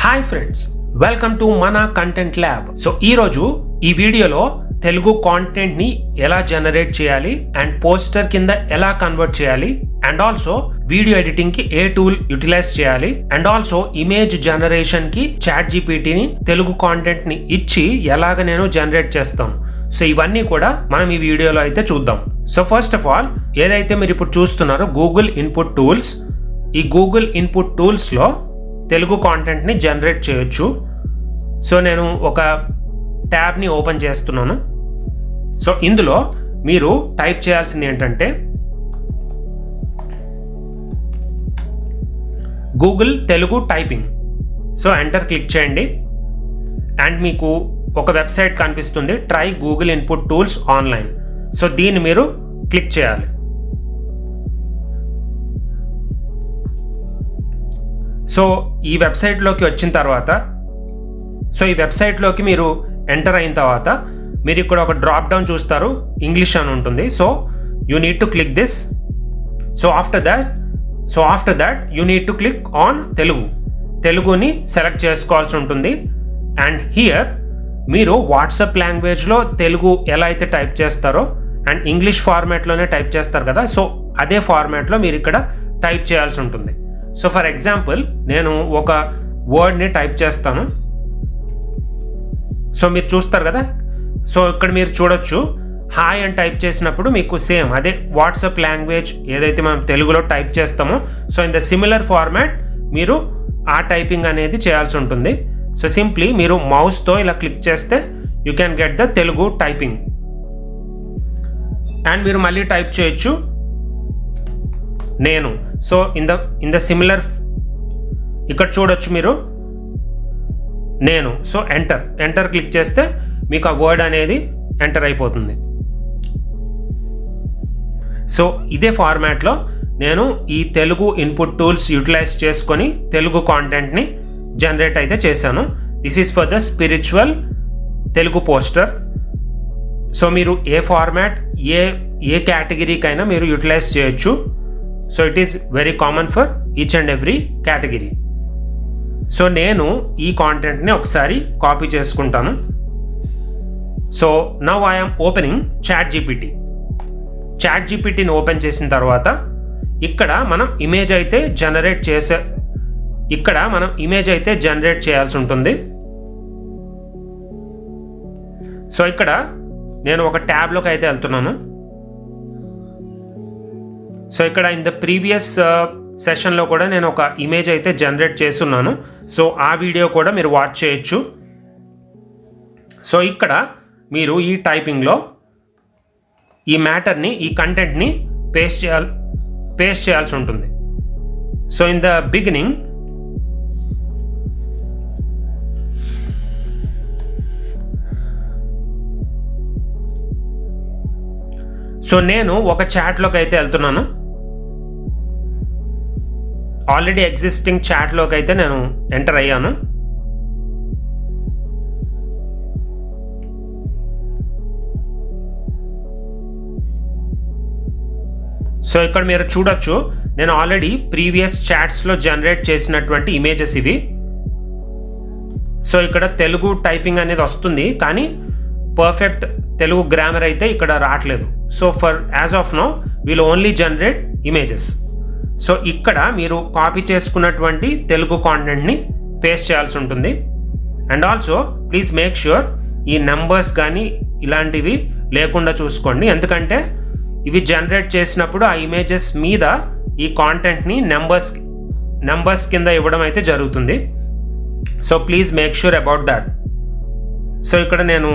Hi friends, welcome to మన content lab. So ఈరోజు ఈ వీడియోలో తెలుగు కాంటెంట్ ని ఎలా జనరేట్ చేయాలి అండ్ పోస్టర్ కింద ఎలా కన్వర్ట్ చేయాలి అండ్ ఆల్సో వీడియో ఎడిటింగ్ కి ఏ టూల్ యూటిలైజ్ చేయాలి అండ్ ఆల్సో ఇమేజ్ జనరేషన్ కి చాట్ జీపీటీని తెలుగు కాంటెంట్ ని ఇచ్చి ఎలాగ నేను జనరేట్ చేస్తాను. సో ఇవన్నీ కూడా మనం ఈ వీడియోలో అయితే చూద్దాం. సో ఫస్ట్ ఆఫ్ ఆల్ ఏదైతే మీరు ఇప్పుడు చూస్తున్నారో గూగుల్ ఇన్పుట్ టూల్స్, ఈ గూగుల్ ఇన్పుట్ టూల్స్ లో తెలుగు కాంటెంట్ని జనరేట్ చేయొచ్చు. సో నేను ఒక ట్యాబ్ని ఓపెన్ చేస్తున్నాను. సో ఇందులో మీరు టైప్ చేయాల్సింది ఏంటంటే Google Telugu typing. So enter click చేయండి అండ్ మీకు ఒక వెబ్సైట్ కనిపిస్తుంది, try Google input tools online. So దీన్ని మీరు క్లిక్ చేయాలి. సో ఈ వెబ్సైట్లోకి వచ్చిన తర్వాత ఈ వెబ్సైట్లోకి మీరు ఎంటర్ అయిన తర్వాత మీరు ఇక్కడ ఒక డ్రాప్ డౌన్ చూస్తారు, ఇంగ్లీష్ అని ఉంటుంది. So you need to click this. So after that you need to click on తెలుగుని సెలెక్ట్ చేసుకోవాల్సి ఉంటుంది. అండ్ హియర్ మీరు వాట్సాప్ లాంగ్వేజ్లో తెలుగు ఎలా అయితే టైప్ చేస్తారో అండ్ ఇంగ్లీష్ ఫార్మాట్లోనే టైప్ చేస్తారు కదా, సో అదే ఫార్మాట్లో మీరు ఇక్కడ టైప్ చేయాల్సి ఉంటుంది. సో ఫర్ ఎగ్జాంపుల్ నేను ఒక వర్డ్ని టైప్ చేస్తాను. సో మీరు చూస్తారు కదా, సో ఇక్కడ మీరు చూడొచ్చు హాయ్ అని టైప్ చేసినప్పుడు మీకు సేమ్ అదే వాట్సాప్ లాంగ్వేజ్ ఏదైతే మనం తెలుగులో టైప్ చేస్తామో so in the similar format మీరు ఆ టైపింగ్ అనేది చేయాల్సి ఉంటుంది. సో సింప్లీ మీరు మౌస్తో ఇలా క్లిక్ చేస్తే you can get the Telugu typing and మీరు మళ్ళీ టైప్ చేయొచ్చు నేను. సో ఇన్ ద సిమిలర్ ఇక్కడ చూడొచ్చు మీరు నేను. సో ఎంటర్ క్లిక్ చేస్తే మీకు ఆ వర్డ్ అనేది ఎంటర్ అయిపోతుంది. సో ఇదే ఫార్మాట్లో నేను ఈ తెలుగు ఇన్పుట్ టూల్స్ యూటిలైజ్ చేసుకొని తెలుగు కాంటెంట్ని జనరేట్ అయితే చేశాను. This is for the spiritual Telugu poster. So మీరు ఏ ఫార్మాట్ ఏ కేటగిరీకైనా మీరు యూటిలైజ్ చేయొచ్చు. So it is very common for each and every category. So నేను ఈ కాంటెంట్ని ఒకసారి కాపీ చేసుకుంటాను. So now I'm opening chat జీపీటీని ఓపెన్ చేసిన తర్వాత ఇక్కడ మనం ఇమేజ్ అయితే జనరేట్ చేయాల్సి ఉంటుంది. సో ఇక్కడ నేను ఒక ట్యాబ్లోకి అయితే వెళ్తున్నాను. సో ఇక్కడ ఇన్ ద ప్రీవియస్ సెషన్లో కూడా నేను ఒక ఇమేజ్ అయితే జనరేట్ చేస్తున్నాను. సో ఆ వీడియో కూడా మీరు వాచ్ చేయొచ్చు. సో ఇక్కడ మీరు ఈ టైపింగ్లో ఈ మ్యాటర్ని ఈ కంటెంట్ని పేస్ట్ చేయాల్సి ఉంటుంది. So in the beginning so నేను ఒక చాట్లోకి అయితే వెళ్తున్నాను. ఆల్రెడీ ఎగ్జిస్టింగ్ చాట్లోకి అయితే నేను ఎంటర్ అయ్యాను. సో ఇక్కడ మీరు చూడొచ్చు నేను ఆల్రెడీ ప్రీవియస్ చాట్స్లో జనరేట్ చేసినటువంటి ఇమేజెస్ ఇవి. సో ఇక్కడ తెలుగు టైపింగ్ అనేది వస్తుంది కానీ పర్ఫెక్ట్ తెలుగు గ్రామర్ అయితే ఇక్కడ రావట్లేదు. So for as of now will only generate images. So ఇక్కడ మీరు కాపీ చేసుకున్నటువంటి తెలుగు కాంటెంట్ని పేస్ట్ చేయాల్సి ఉంటుంది. And also please make sure ఈ నెంబర్స్ కానీ ఇలాంటివి లేకుండా చూసుకోండి, ఎందుకంటే ఇవి జనరేట్ చేసినప్పుడు ఆ ఇమేజెస్ మీద ఈ కాంటెంట్ని నెంబర్స్ కింద ఇవ్వడం అయితే జరుగుతుంది. So please make sure about that. So ఇక్కడ నేను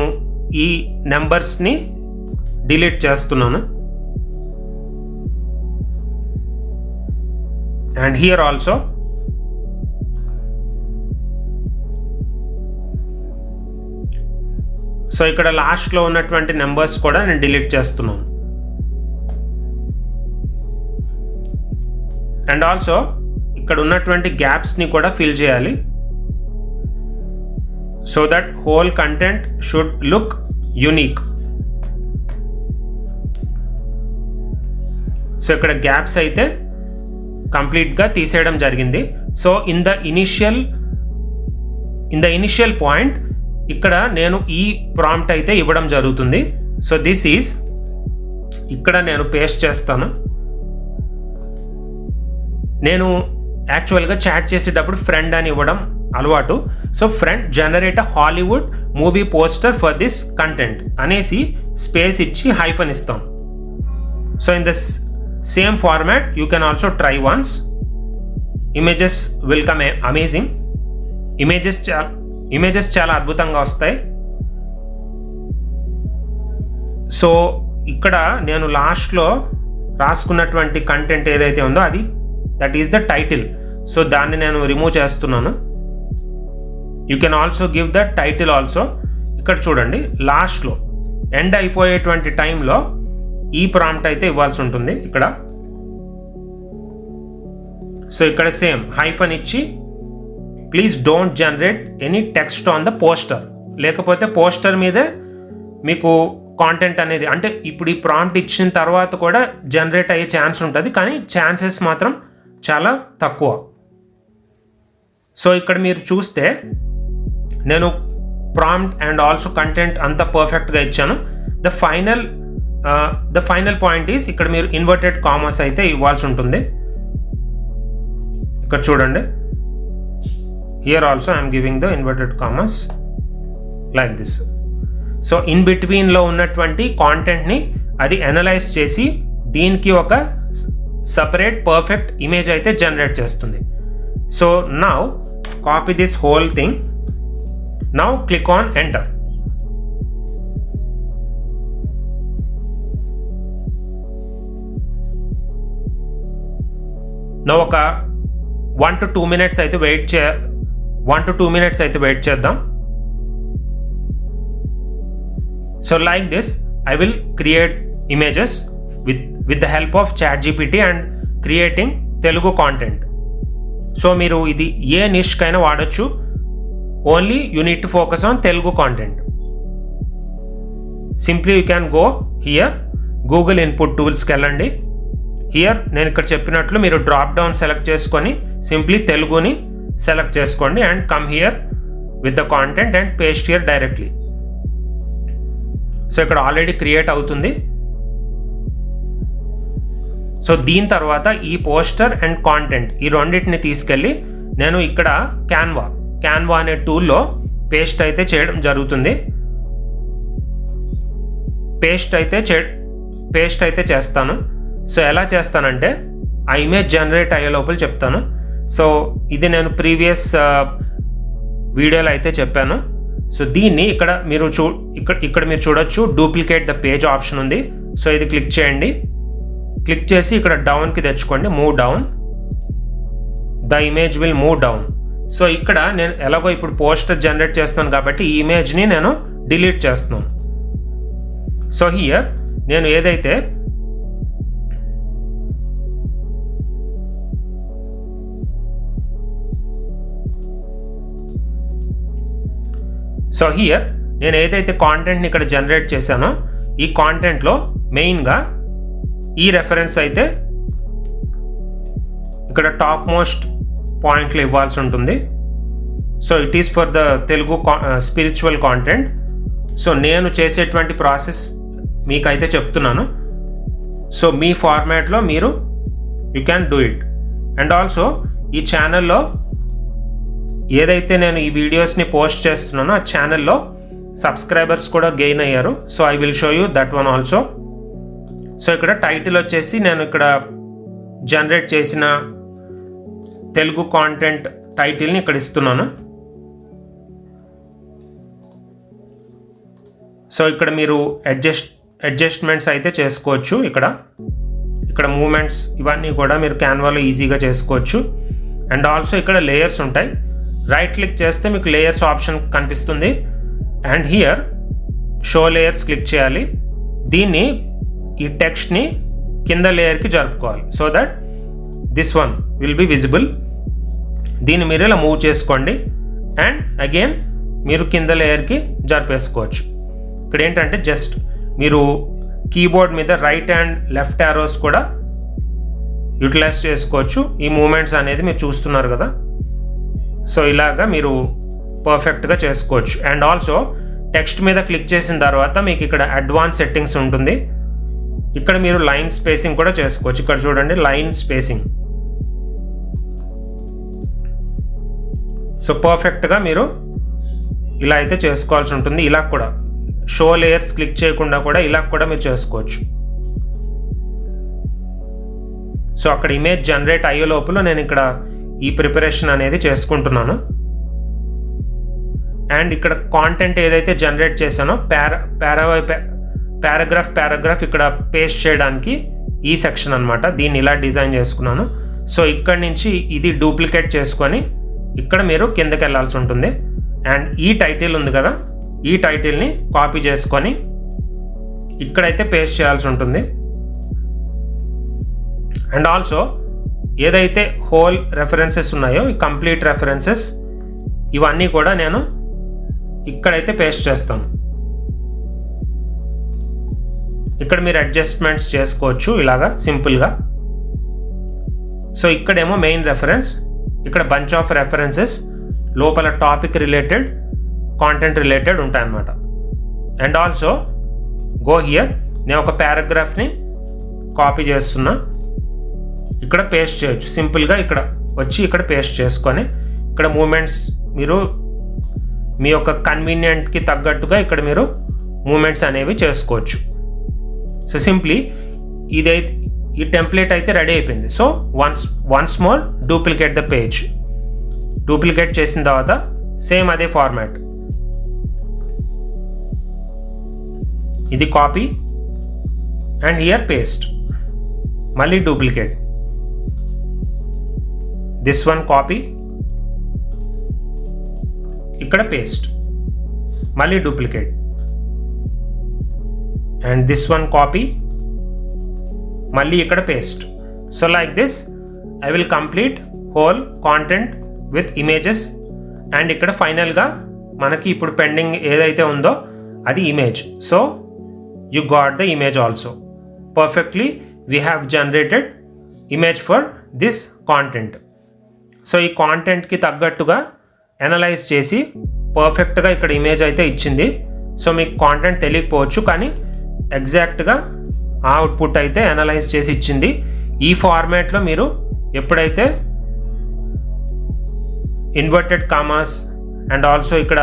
ఈ నెంబర్స్ని డిలీట్ చేస్తున్నాను. అండ్ హియర్ ఆల్సో సో ఇక్కడ లాస్ట్లో ఉన్నటువంటి నెంబర్స్ కూడా నేను డిలీట్ చేస్తున్నాను. అండ్ ఆల్సో ఇక్కడ ఉన్నటువంటి గ్యాప్స్ని కూడా ఫిల్ చేయాలి. So that whole content should look unique. So ఇక్కడ గ్యాప్స్ అయితే కంప్లీట్గా తీసేయడం జరిగింది. So in the initial in the initial point ఇక్కడ నేను ఈ ప్రాంప్ట్ అయితే ఇవ్వడం జరుగుతుంది. సో దిస్ ఈజ్ ఇక్కడ నేను పేస్ట్ చేస్తాను. నేను యాక్చువల్గా చాట్ చేసేటప్పుడు ఫ్రెండ్ అని ఇవ్వడం అలవాటు. So friend generate a Hollywood movie poster for this content అనేసి స్పేస్ ఇచ్చి హైఫన్ ఇస్తాం. So in this same format you can also try once. Images will come amazing. Images చాలా అద్భుతంగా వస్తాయి. సో ఇక్కడ నేను లాస్ట్లో రాసుకున్నటువంటి కంటెంట్ ఏదైతే ఉందో అది that is the title. So దాన్ని నేను రిమూవ్ చేస్తున్నాను. You can also give the title also. ఇక్కడ చూడండి లాస్ట్లో ఎండ్ అయిపోయేటువంటి టైంలో ఈ ప్రాంప్ట్ అయితే ఇవ్వాల్సి ఉంటుంది ఇక్కడ. సో ఇక్కడ సేమ్ హైఫన్ ఇచ్చి please don't generate any text on the poster, లేకపోతే పోస్టర్ మీదే మీకు కాంటెంట్ అనేది అంటే ఇప్పుడు ఈ ప్రాంప్ట్ ఇచ్చిన తర్వాత కూడా జనరేట్ అయ్యే ఛాన్స్ ఉంటుంది, కానీ ఛాన్సెస్ మాత్రం చాలా తక్కువ. సో ఇక్కడ మీరు చూస్తే నేను ప్రాంప్ట్ అండ్ ఆల్సో కంటెంట్ అంతా పర్ఫెక్ట్గా ఇచ్చాను. ద ఫైనల్ పాయింట్ ఈస్ ఇక్కడ మీరు ఇన్వర్టెడ్ కామర్స్ అయితే ఇవ్వాల్సి ఉంటుంది. ఇక్కడ చూడండి, here also I'm giving the inverted commas like this. So in బిట్వీన్లో ఉన్నటువంటి కాంటెంట్ని అది అనలైజ్ చేసి దీనికి ఒక సపరేట్ పర్ఫెక్ట్ ఇమేజ్ అయితే జనరేట్ చేస్తుంది. So now copy this whole thing. Now click on enter. Now ఒక 1 to 2 minutes అయితే వెయిట్ చేద్దాం. So like this, I will create images with the help of ChatGPT and creating Telugu content. So మీరు ఇది ఏ niche కైనా వాడచ్చు. Only you need to focus on Telugu content. Simply you can go here, Google input tools కి వెళ్ళండి. Here నేను ఇక్కడ చెప్పినట్లు మీరు డ్రాప్ డౌన్ సెలెక్ట్ చేసుకొని సింప్లీ తెలుగుని సెలెక్ట్ చేసుకోండి and come here with the content and paste here directly. So ఇక్కడ ఆల్రెడీ క్రియేట్ అవుతుంది. సో దీని తర్వాత ఈ పోస్టర్ అండ్ కాంటెంట్ ఈ రెండింటిని తీసుకెళ్ళి నేను ఇక్కడ క్యాన్వా అనే టూల్లో పేస్ట్ అయితే చేయడం జరుగుతుంది. పేస్ట్ అయితే చేస్తాను. సో ఎలా చేస్తానంటే ఆ ఇమేజ్ జనరేట్ అయ్యే లోపల చెప్తాను. సో ఇది నేను ప్రీవియస్ వీడియోలో అయితే చెప్పాను. సో దీన్ని ఇక్కడ మీరు మీరు చూడొచ్చు డూప్లికేట్ ద పేజ్ ఆప్షన్ ఉంది. సో ఇది క్లిక్ చేయండి. క్లిక్ చేసి ఇక్కడ డౌన్కి తెచ్చుకోండి, move down. The image will move down. So ఇక్కడ నేను ఎలాగో ఇప్పుడు పోస్టర్ జనరేట్ చేస్తాను కాబట్టి ఈ ఇమేజ్ని నేను డిలీట్ చేస్తున్నాను. సో హియర్ నేను ఏదైతే కాంటెంట్ని ఇక్కడ జనరేట్ చేశానో ఈ కాంటెంట్లో మెయిన్గా ఈ రెఫరెన్స్ అయితే ఇక్కడ టాప్ మోస్ట్ పాయింట్లు ఇవ్వాల్సి ఉంటుంది. So it is for the Telugu spiritual content. So నేను చేసేటువంటి ప్రాసెస్ మీకైతే చెప్తున్నాను. సో మీ ఫార్మాట్లో మీరు you can do it. And also ఈ ఛానల్లో ఏదైతే నేను ఈ వీడియోస్ని పోస్ట్ చేస్తున్నానో ఆ ఛానల్లో సబ్స్క్రైబర్స్ కూడా గెయిన్ అయ్యారు. So I will show you that one also. So ఇక్కడ టైటిల్ వచ్చేసి నేను ఇక్కడ జనరేట్ చేసిన తెలుగు కాంటెంట్ టైటిల్ని ఇక్కడ ఇస్తున్నాను. సో ఇక్కడ మీరు అడ్జస్ట్మెంట్స్ అయితే చేసుకోవచ్చు. ఇక్కడ మూమెంట్స్ ఇవన్నీ కూడా మీరు క్యాన్వాలో ఈజీగా చేసుకోవచ్చు. అండ్ ఆల్సో ఇక్కడ లేయర్స్ ఉంటాయి. రైట్ క్లిక్ చేస్తే మీకు లేయర్స్ ఆప్షన్ కనిపిస్తుంది. And here show layers click చేయాలి. దీన్ని ఈ టెక్స్ట్ని కింద లేయర్కి జరుపుకోవాలి. So that this one will be visible. దీన్ని మీరు ఇలా మూవ్ చేసుకోండి అండ్ అగైన్ మీరు కింద లేయర్కి జరిపేసుకోవచ్చు. ఇక్కడ ఏంటంటే జస్ట్ మీరు కీబోర్డ్ మీద రైట్ అండ్ లెఫ్ట్ యారోస్ కూడా యూటిలైజ్ చేసుకోవచ్చు. ఈ మూమెంట్స్ అనేది మీరు చూస్తున్నారు కదా. సో ఇలాగా మీరు పర్ఫెక్ట్గా చేసుకోవచ్చు. అండ్ ఆల్సో టెక్స్ట్ మీద క్లిక్ చేసిన తర్వాత మీకు ఇక్కడ అడ్వాన్స్ సెట్టింగ్స్ ఉంటుంది. ఇక్కడ మీరు లైన్ స్పేసింగ్ కూడా చేసుకోవచ్చు. ఇక్కడ చూడండి, లైన్ స్పేసింగ్. సో పర్ఫెక్ట్గా మీరు ఇలా అయితే చేసుకోవాల్సి ఉంటుంది. ఇలా కూడా షో లేయర్స్ క్లిక్ చేయకుండా కూడా ఇలా కూడా మీరు చేసుకోవచ్చు. సో అక్కడ ఇమేజ్ జనరేట్ అయ్యే లోపల నేను ఇక్కడ ఈ ప్రిపరేషన్ అనేది చేసుకుంటున్నాను. అండ్ ఇక్కడ కాంటెంట్ ఏదైతే జనరేట్ చేశానో పారాగ్రాఫ్ ఇక్కడ పేస్ట్ చేయడానికి ఈ సెక్షన్ అనమాట. దీన్ని ఇలా డిజైన్ చేసుకున్నాను. సో ఇక్కడ నుంచి ఇది డూప్లికేట్ చేసుకొని ఇక్కడ మీరు కిందకి వెళ్ళాల్సి ఉంటుంది. అండ్ ఈ టైటిల్ ఉంది కదా, ఈ టైటిల్ని కాపీ చేసుకొని ఇక్కడైతే పేస్ట్ చేయాల్సి ఉంటుంది. అండ్ ఆల్సో ఏదైతే హోల్ రెఫరెన్సెస్ ఉన్నాయో, ఈ కంప్లీట్ రెఫరెన్సెస్ ఇవన్నీ కూడా నేను ఇక్కడైతే పేస్ట్ చేస్తాను. ఇక్కడ మీరు అడ్జస్ట్మెంట్స్ చేసుకోవచ్చు ఇలాగా సింపుల్గా. సో ఇక్కడేమో మెయిన్ రెఫరెన్స్, ఇక్కడ బంచ్ ఆఫ్ రెఫరెన్సెస్, లోపల టాపిక్ రిలేటెడ్, కాంటెంట్ రిలేటెడ్ ఉంటాయన్నమాట. అండ్ ఆల్సో గో హియర్, నేను ఒక పారాగ్రాఫ్ని కాపీ చేస్తున్నా, ఇక్కడ పేస్ట్ చేయొచ్చు సింపుల్గా. ఇక్కడ వచ్చి ఇక్కడ పేస్ట్ చేసుకొని ఇక్కడ మూమెంట్స్ మీరు మీ యొక్క కన్వీనియంట్కి తగ్గట్టుగా ఇక్కడ మీరు మూమెంట్స్ అనేవి చేసుకోవచ్చు. సో సింప్లీ ఈ టెంప్లెట్ అయితే రెడీ అయిపోయింది. So once more duplicate the page. Duplicate చేసిన తర్వాత సేమ్ అదే ఫార్మాట్, ఇది కాపీ అండ్ హియర్ పేస్ట్, మళ్ళీ డూప్లికేట్, దిస్ వన్ కాపీ, ఇక్కడ పేస్ట్, మళ్ళీ duplicate, and this one copy, మళ్ళీ ఇక్కడ paste. So like this I will complete whole content with images. And ఇక్కడ ఫైనల్గా మనకి ఇప్పుడు పెండింగ్ ఏదైతే ఉందో అది image. So you got the image also. Perfectly we have generated image for this content. So ఈ కాంటెంట్కి తగ్గట్టుగా అనలైజ్ చేసి పర్ఫెక్ట్గా ఇక్కడ ఇమేజ్ అయితే ఇచ్చింది. సో మీకు కాంటెంట్ తెలియకపోవచ్చు, కానీ ఎగ్జాక్ట్గా ఆ అవుట్పుట్ అయితే అనలైజ్ చేసి ఇచ్చింది. ఈ ఫార్మాట్లో మీరు ఎప్పుడైతే ఇన్వర్టెడ్ కామాస్ అండ్ ఆల్సో ఇక్కడ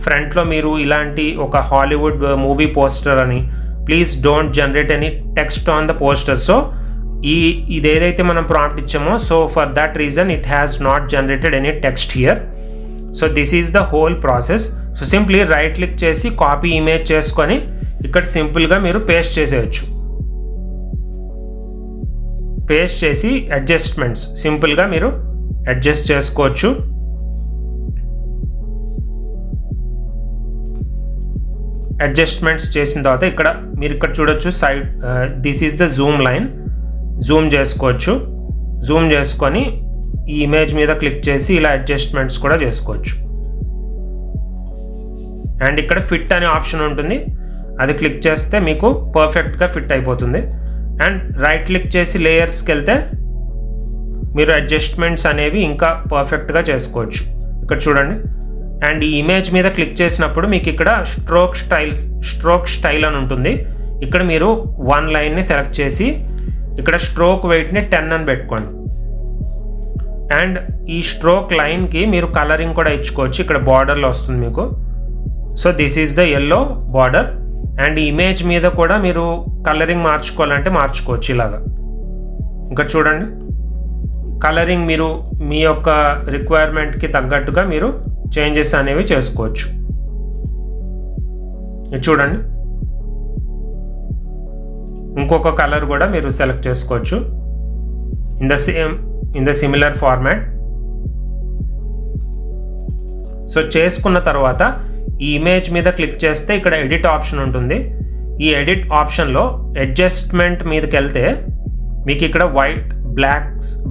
ఫ్రంట్లో మీరు ఇలాంటి ఒక హాలీవుడ్ మూవీ పోస్టర్ అని, please don't generate any text on the poster. So ఇది ఏదైతే మనం ప్రాంప్ట్ ఇచ్చామో, so for that reason it has not generated any text here. So this is the whole process. So simply right click చేసి copy image చేసుకొని ఇక్కడ సింపుల్గా మీరు paste చేసేయచ్చు. పేస్ట్ చేసి అడ్జస్ట్మెంట్స్ సింపుల్గా మీరు అడ్జస్ట్ చేసుకోవచ్చు. అడ్జస్ట్మెంట్స్ చేసిన తర్వాత ఇక్కడ మీరు ఇక్కడ చూడొచ్చు side, this is the Zoom line, Zoom చేసుకోవచ్చు. జూమ్ చేసుకొని ఈ ఇమేజ్ మీద క్లిక్ చేసి ఇలా అడ్జస్ట్మెంట్స్ కూడా చేసుకోవచ్చు. అండ్ ఇక్కడ ఫిట్ అనే ఆప్షన్ ఉంటుంది, అది క్లిక్ చేస్తే మీకు పర్ఫెక్ట్గా ఫిట్ అయిపోతుంది. అండ్ రైట్ క్లిక్ చేసి లేయర్స్కి వెళ్తే మీరు అడ్జస్ట్మెంట్స్ అనేవి ఇంకా పర్ఫెక్ట్గా చేసుకోవచ్చు. ఇక్కడ చూడండి. అండ్ ఈ ఇమేజ్ మీద క్లిక్ చేసినప్పుడు మీకు ఇక్కడ స్ట్రోక్ స్టైల్ అని ఉంటుంది. ఇక్కడ మీరు వన్ లైన్ని సెలెక్ట్ చేసి ఇక్కడ స్ట్రోక్ వెయిట్ని 10 అని పెట్టుకోండి. అండ్ ఈ స్ట్రోక్ లైన్కి మీరు కలరింగ్ కూడా ఇచ్చుకోవచ్చు. ఇక్కడ బార్డర్లో వస్తుంది మీకు. So this is the yellow border. And ఈ ఇమేజ్ మీద కూడా మీరు కలరింగ్ మార్చుకోవాలంటే మార్చుకోవచ్చు ఇలాగా. ఇంకా చూడండి, కలరింగ్ మీరు మీ యొక్క రిక్వైర్మెంట్కి తగ్గట్టుగా మీరు చేంజెస్ అనేవి చేసుకోవచ్చు. ఇది చూడండి, ఇంకొక కలర్ కూడా మీరు సెలెక్ట్ చేసుకోవచ్చు in the similar format. So చేసుకున్న తర్వాత ఈ ఇమేజ్ మీద క్లిక్ చేస్తే ఇక్కడ ఎడిట్ ఆప్షన్ ఉంటుంది. ఈ ఎడిట్ ఆప్షన్లో అడ్జస్ట్మెంట్ మీదకి వెళ్తే మీకు ఇక్కడ వైట్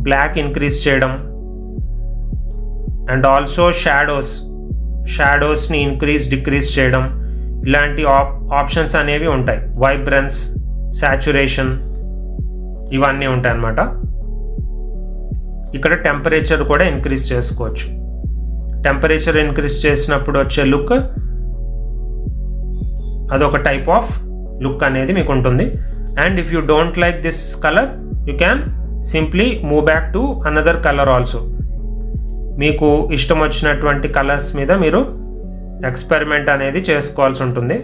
బ్లాక్ ఇంక్రీజ్ చేయడం అండ్ ఆల్సో షాడోస్ని డిక్రీజ్ చేయడం, ఇలాంటి ఆప్షన్స్ అనేవి ఉంటాయి. వైబ్రెన్స్, సాచురేషన్, ఇవన్నీ ఉంటాయి అన్నమాట. ఇక్కడ టెంపరేచర్ కూడా ఇంక్రీజ్ చేసుకోవచ్చు. టెంపరేచర్ ఇంక్రీజ్ చేసినప్పుడు వచ్చే లుక్, అదొక టైప్ ఆఫ్ లుక్ అనేది మీకు ఉంటుంది. And if you don't like this colour you can simply move back to another colour also. మీకు ఇష్టం వచ్చినటువంటి కలర్స్ మీద మీరు ఎక్స్పెరిమెంట్ అనేది చేసుకోవాల్సి ఉంటుంది.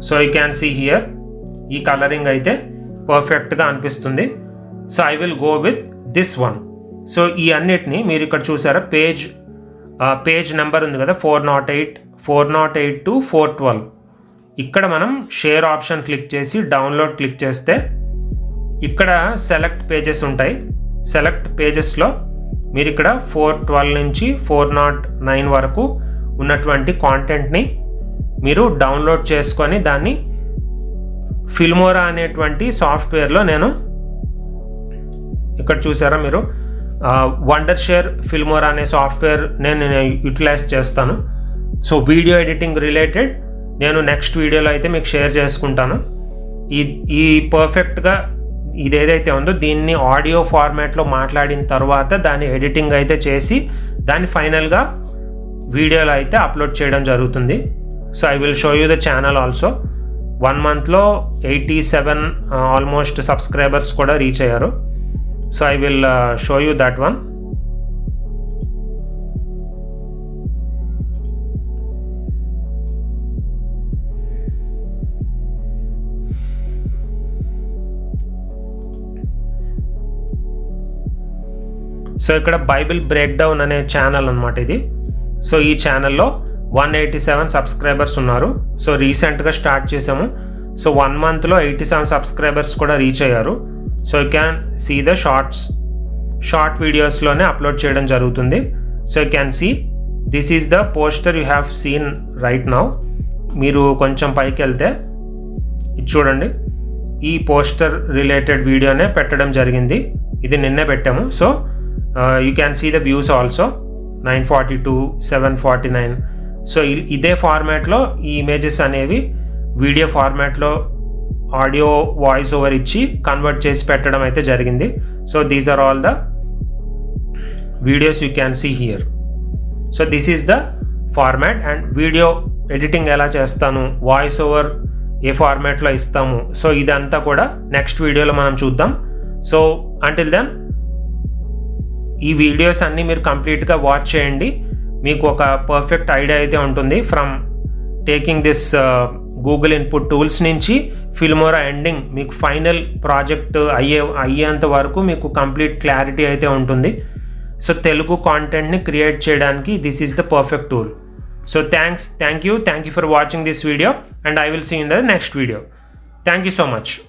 So you can see here ఈ కలరింగ్ అయితే పర్ఫెక్ట్గా అనిపిస్తుంది. So I will go with this one. So ఈ అన్నిటిని మీరు ఇక్కడ చూసారా, పేజ్ నెంబర్ ఉంది కదా 408 to 412. ఇక్కడ మనం షేర్ ఆప్షన్ క్లిక్ చేసి డౌన్లోడ్ క్లిక్ చేస్తే ఇక్కడ సెలెక్ట్ పేజెస్ ఉంటాయి. సెలెక్ట్ పేజెస్లో మీరు ఇక్కడ 412 నుంచి 409 వరకు ఉన్నటువంటి కాంటెంట్ని మీరు డౌన్లోడ్ చేసుకొని దాన్ని ఫిల్మోరా అనేటువంటి సాఫ్ట్వేర్లో, నేను ఇక్కడ చూసారా మీరు వండర్ షేర్ ఫిల్మోరా అనే సాఫ్ట్వేర్ నేను యూటిలైజ్ చేస్తాను. సో వీడియో ఎడిటింగ్ రిలేటెడ్ నేను నెక్స్ట్ వీడియోలో అయితే మీకు షేర్ చేసుకుంటాను. ఈ పర్ఫెక్ట్గా ఇది ఏదైతే ఉందో దీన్ని ఆడియో ఫార్మాట్లో మాట్లాడిన తర్వాత దాన్ని ఎడిటింగ్ అయితే చేసి దాన్ని ఫైనల్గా వీడియోలో అయితే అప్లోడ్ చేయడం జరుగుతుంది. So I will show you the channel also. 1 monthలో 87 ఆల్మోస్ట్ సబ్స్క్రైబర్స్ కూడా రీచ్ అయ్యారు. So I will show you that one. So ఇక్కడ బైబిల్ బ్రేక్ డౌన్ అనే ఛానల్ అనమాట ఇది. సో ఈ ఛానల్లో 187 సబ్స్క్రైబర్స్ ఉన్నారు. సో రీసెంట్గా స్టార్ట్ చేసాము. సో 1 monthలో 87 సబ్స్క్రైబర్స్ కూడా రీచ్ అయ్యారు. So you can see the short వీడియోస్లోనే అప్లోడ్ చేయడం జరుగుతుంది. So you can see this is the poster you have seen right now. మీరు కొంచెం పైకి వెళ్తే ఇది చూడండి, ఈ పోస్టర్ రిలేటెడ్ వీడియోనే పెట్టడం జరిగింది. ఇది నిన్నే పెట్టాము. So you can see the views also 942, 749. So ఇదే ఫార్మాట్లో ఈ ఇమేజెస్ అనేవి వీడియో ఫార్మాట్లో ఆడియో వాయిస్ ఓవర్ ఇచ్చి కన్వర్ట్ చేసి పెట్టడం అయితే జరిగింది. So these are all the videos you can see here. So this is the format. And video editing ఎలా చేస్తాను, వాయిస్ ఓవర్ ఏ ఫార్మాట్లో ఇస్తాము, సో ఇదంతా కూడా నెక్స్ట్ వీడియోలో మనం చూద్దాం. సో అంటిల్ దెన్ ఈ వీడియోస్ అన్నీ మీరు కంప్లీట్గా వాచ్ చేయండి. మీకు ఒక పర్ఫెక్ట్ ఐడియా అయితే ఉంటుంది from taking this Google input tools నుంచి ఫిల్మోరా ఎండింగ్ మీకు ఫైనల్ ప్రాజెక్ట్ అయ్యేంత వరకు మీకు కంప్లీట్ క్లారిటీ అయితే ఉంటుంది. సో తెలుగు కాంటెంట్ని క్రియేట్ చేయడానికి this is the perfect tool. So thank you for watching this video, and I will see you in the next video. Thank you so much.